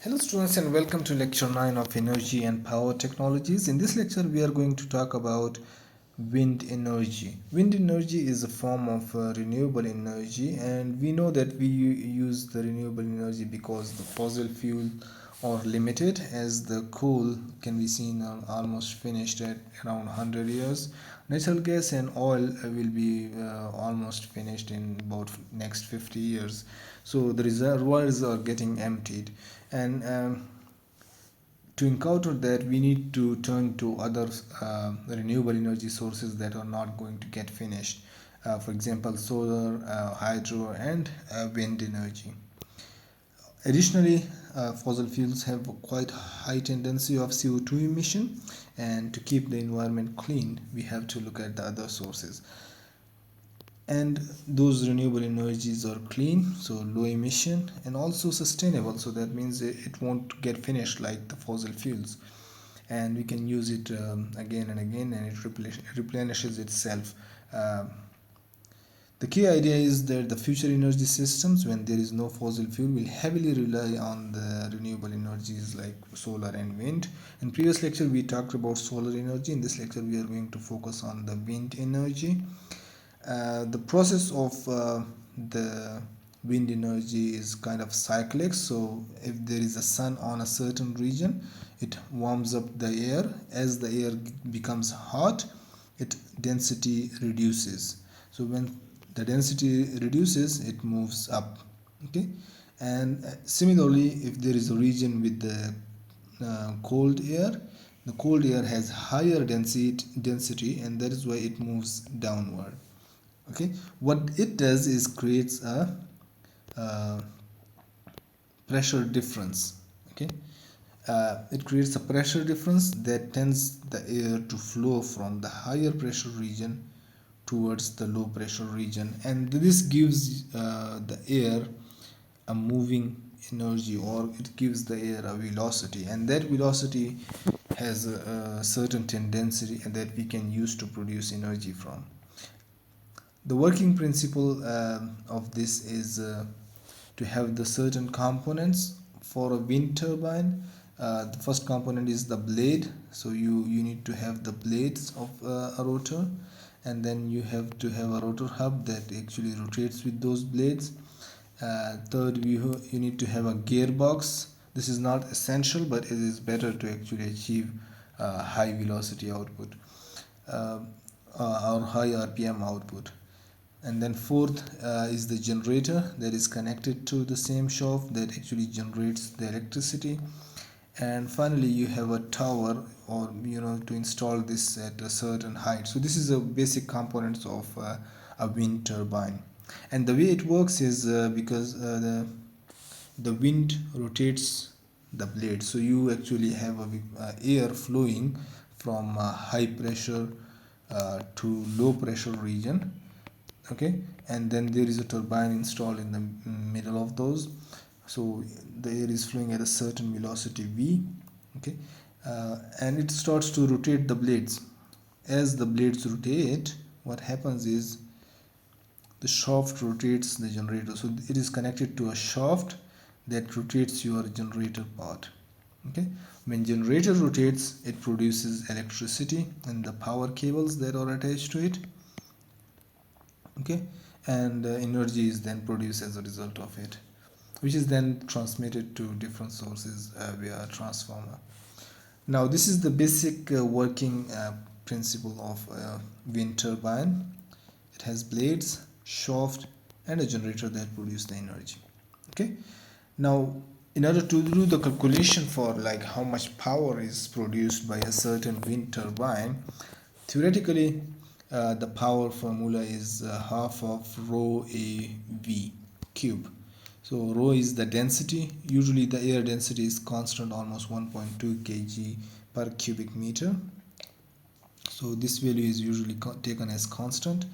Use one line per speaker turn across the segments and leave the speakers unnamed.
Hello students and welcome to lecture 9 of energy and power technologies. In this lecture we are going to talk about wind energy. Wind energy is a form of renewable energy, and we know that we use the renewable energy because the fossil fuel are limited, as the coal can be seen almost finished at around 100 years. Natural gas and oil will be almost finished in about next 50 years. So the reservoirs are getting emptied, and to encounter that we need to turn to other renewable energy sources that are not going to get finished, for example solar, hydro and wind energy. Additionally, fossil fuels have a quite high tendency of CO2 emission, and to keep the environment clean we have to look at the other sources, and those renewable energies are clean, so low emission and also sustainable, so that means it won't get finished like the fossil fuels, and we can use it again and again, and it replenishes itself. The key idea is that the future energy systems, when there is no fossil fuel, will heavily rely on the renewable energies like solar and wind. In previous lecture we talked about solar energy. In this lecture we are going to focus on the wind energy. The process of the wind energy is kind of cyclic. So if there is a sun on a certain region, it warms up the air. As the air becomes hot, its density reduces. So when the density reduces, it moves up. Okay, and similarly, if there is a region with the cold air, the cold air has higher density, and that is why it moves downward. Okay, what it does is creates a pressure difference. Okay, it creates a pressure difference that tends the air to flow from the higher pressure region towards the low pressure region, and this gives the air a moving energy, or it gives the air a velocity, and that velocity has a certain tendency that we can use to produce energy from. The working principle of this is to have the certain components for a wind turbine. The first component is the blade, so you need to have the blades of a rotor, and then you have to have a rotor hub that actually rotates with those blades. Third, you need to have a gearbox. This is not essential, but it is better to actually achieve high velocity output or high RPM output. And then fourth is the generator that is connected to the same shaft that actually generates the electricity. And finally you have a tower, or to install this at a certain height. So this is a basic components of a wind turbine. And the way it works is because the wind rotates the blade, so you actually have air flowing from high pressure to low pressure region. Okay, and then there is a turbine installed in the middle of those, so the air is flowing at a certain velocity v. Okay, and it starts to rotate the blades. As the blades rotate, what happens is the shaft rotates the generator, so it is connected to a shaft that rotates your generator part. Okay, when generator rotates, it produces electricity and the power cables that are attached to it. Okay, and energy is then produced as a result of it, which is then transmitted to different sources via a transformer. Now this is the basic working principle of a wind turbine. It has blades, shaft and a generator that produce the energy. Okay, now in order to do the calculation for like how much power is produced by a certain wind turbine, theoretically the power formula is half of rho a v cube. So rho is the density. Usually the air density is constant, almost 1.2 kg per cubic meter. So this value is usually taken as constant.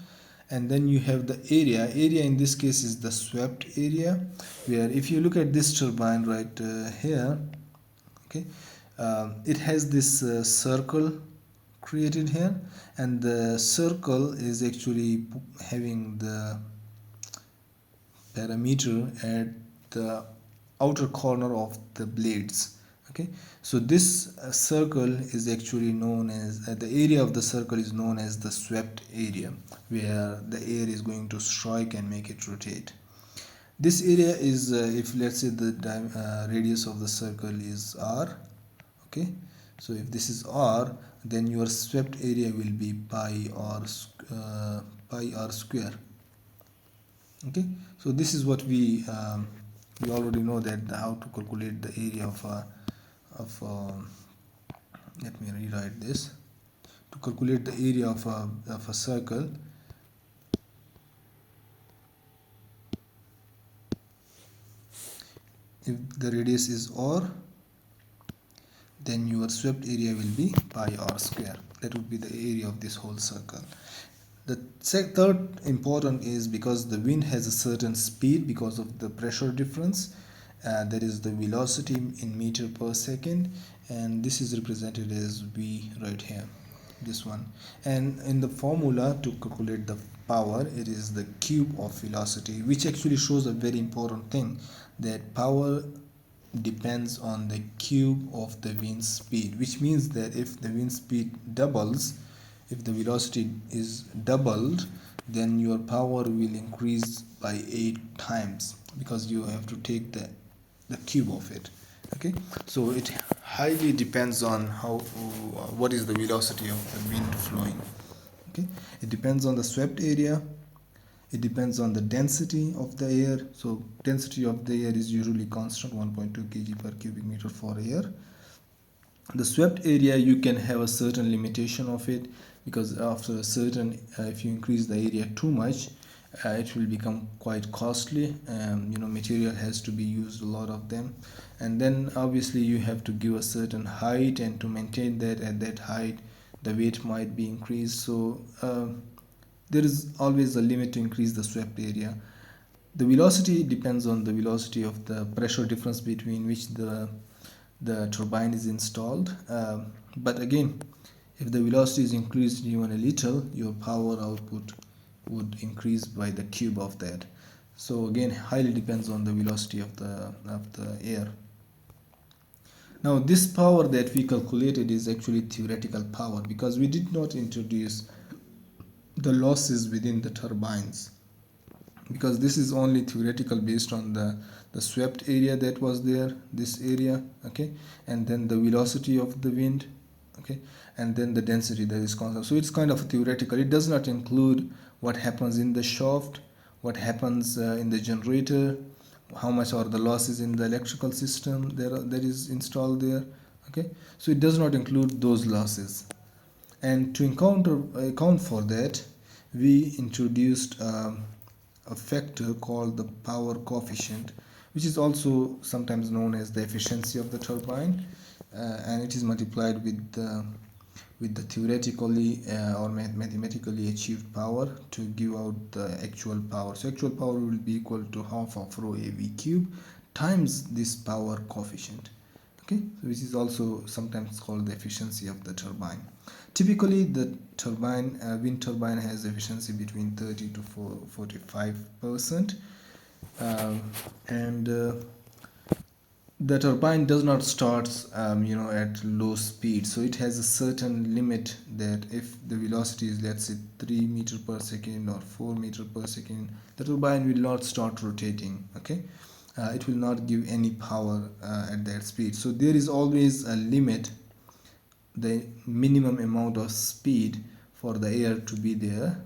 And then you have the area in this case is the swept area, where if you look at this turbine right here, okay, it has this circle created here, and the circle is actually having the parameter at the outer corner of the blades. Okay, so this circle is actually known as the area of the circle is known as the swept area, where the air is going to strike and make it rotate. This area is if let's say the radius of the circle is r. Okay, so if this is r, then your swept area will be pi r square. Okay, so this is what we already know that how to calculate the area of let me rewrite this. To calculate the area of a circle, if the radius is r, then your swept area will be pi r square. That would be the area of this whole circle. The third important is because the wind has a certain speed because of the pressure difference. That is the velocity in meter per second, and this is represented as v right here, this one. And in the formula to calculate the power, it is the cube of velocity, which actually shows a very important thing, that power depends on the cube of the wind speed, which means that if the wind speed doubles, if the velocity is doubled, then your power will increase by 8 times, because you have to take the cube of it. Okay, so it highly depends on how what is the velocity of the wind flowing. Okay, it depends on the swept area, it depends on the density of the air. So density of the air is usually constant, 1.2 kg per cubic meter for air. The swept area, you can have a certain limitation of it, because after a certain if you increase the area too much, it will become quite costly. Material has to be used, a lot of them, and then obviously you have to give a certain height, and to maintain that at that height the weight might be increased. So there is always a limit to increase the swept area. The velocity depends on the velocity of the pressure difference between which the turbine is installed. But again, if the velocity is increased even a little, your power output would increase by the cube of that. So again, highly depends on the velocity of the air. Now this power that we calculated is actually theoretical power, because we did not introduce the losses within the turbines, because this is only theoretical based on the swept area that was there, this area. Okay, and then the velocity of the wind. Okay, and then the density that is constant. So it's kind of theoretical. It does not include what happens in the shaft, what happens in the generator, how much are the losses in the electrical system that is installed there. Okay, so it does not include those losses. And to account for that, we introduced a factor called the power coefficient, which is also sometimes known as the efficiency of the turbine, and it is multiplied with the theoretically or mathematically achieved power to give out the actual power. So actual power will be equal to half of rho AV cube times this power coefficient. Okay, which is also sometimes called the efficiency of the turbine. Typically, the wind turbine has efficiency between 30 to 45%, and the turbine does not start at low speed. So it has a certain limit, that if the velocity is, let's say, 3 meter per second or 4 meter per second, the turbine will not start rotating. Okay, it will not give any power at that speed. So there is always a limit, the minimum amount of speed for the air to be there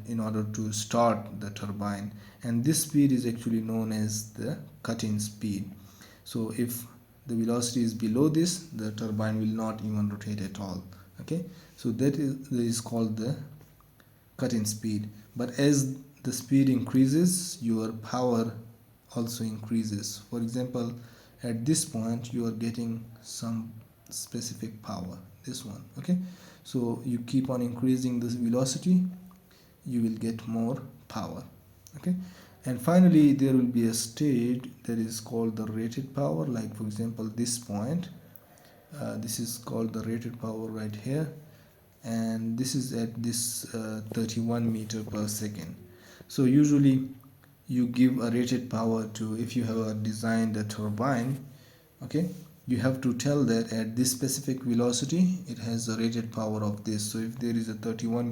in order to start the turbine, and this speed is actually known as the cut-in speed. So if the velocity is below this, the turbine will not even rotate at all. Okay, so that is called the cut-in speed. But as the speed increases, your power also increases. For example, at this point you are getting some specific power, this one. Okay, so you keep on increasing this velocity, you will get more power. Okay, and finally there will be a state that is called the rated power. Like for example, this point, this is called the rated power right here, and this is at this 31 meter per second. So usually you give a rated power to, if you have designed a turbine, okay, you have to tell that at this specific velocity it has a rated power of this. So if there is a 31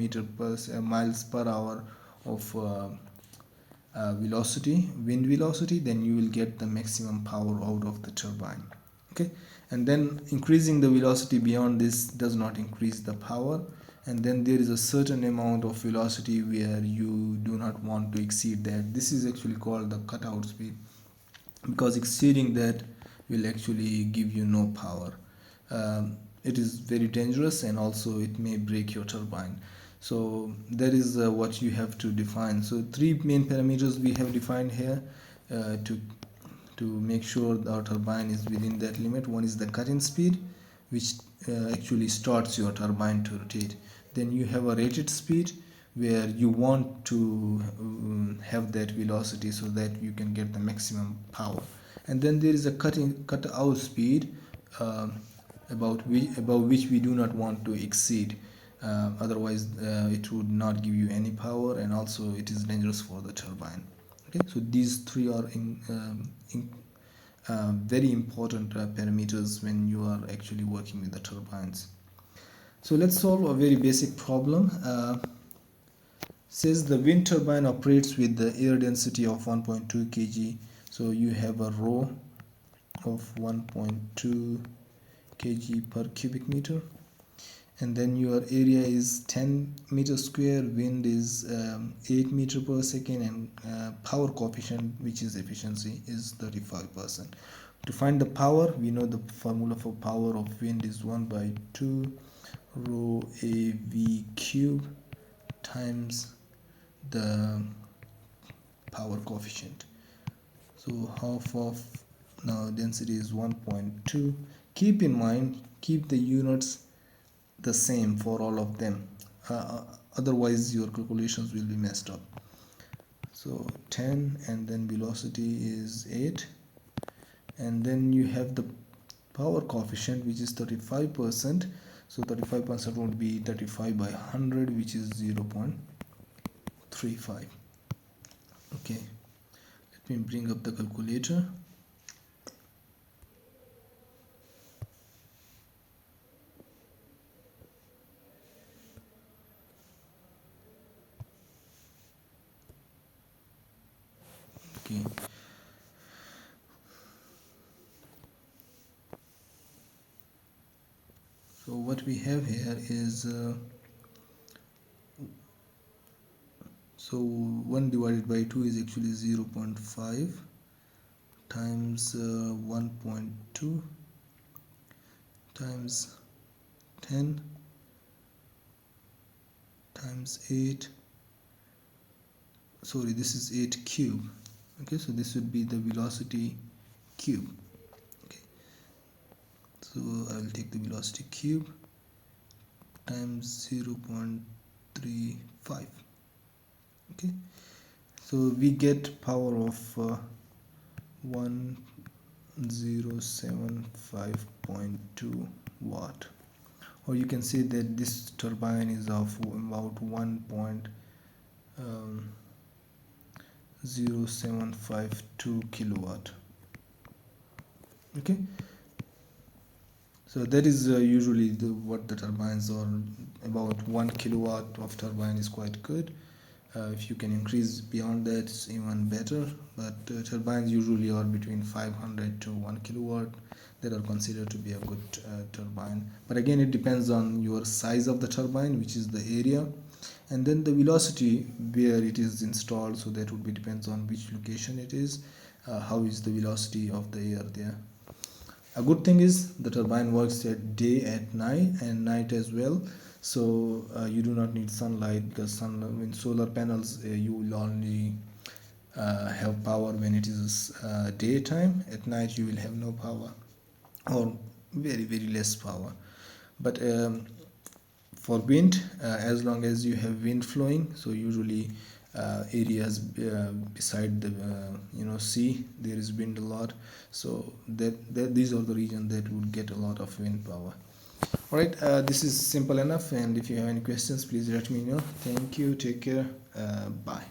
miles per hour of wind velocity, then you will get the maximum power out of the turbine. Okay, and then increasing the velocity beyond this does not increase the power, and then there is a certain amount of velocity where you do not want to exceed that. This is actually called the cutout speed, because exceeding that will actually give you no power. It is very dangerous, and also it may break your turbine. So that is what you have to define. So three main parameters we have defined here to make sure our turbine is within that limit. One is the cut-in speed, which actually starts your turbine to rotate. Then you have a rated speed, where you want to have that velocity so that you can get the maximum power. And then there is a cut out speed, above which we do not want to exceed. Otherwise it would not give you any power, and also it is dangerous for the turbine. Okay, so these three are very important parameters when you are actually working with the turbines. So let's solve a very basic problem. Says the wind turbine operates with the air density of 1.2 kg. So you have a rho of 1.2 kg per cubic meter, and then your area is 10 meters square, wind is 8 meter per second, and power coefficient, which is efficiency, is 35%. To find the power, we know the formula for power of wind is 1 by 2 rho AV cube times the power coefficient. So half of, now density is 1.2. Keep in mind, keep the units the same for all of them, otherwise your calculations will be messed up. So 10, and then velocity is 8, and then you have the power coefficient, which is 35%. So 35% would be 35 by 100, which is 0.35. okay, let me bring up the calculator. Okay, so what we have here is so 1 divided by 2 is actually 0.5 times 1.2 times 10 times 8, sorry, this is 8 cube. Okay, so this would be the velocity cube. Okay, so I will take the velocity cube times 0.35. okay, so we get power of 1075.2 watt, or you can say that this turbine is of about 1.0752 kilowatt. Okay, so that is usually what the turbines are. About 1 kilowatt of turbine is quite good. If you can increase beyond that, it's even better, but turbines usually are between 500 to 1 kilowatt that are considered to be a good turbine. But again, it depends on your size of the turbine, which is the area, and then the velocity where it is installed. So that would be depends on which location it is, how is the velocity of the air there. A good thing is the turbine works at day, at night, and night as well. So you do not need sunlight, because in solar panels you will only have power when it is daytime. At night you will have no power, or very less power. But for wind, as long as you have wind flowing, so usually areas beside the sea, there is wind a lot, so that these are the regions that would get a lot of wind power. Alright, this is simple enough, and if you have any questions, please let me know. Thank you, take care, bye.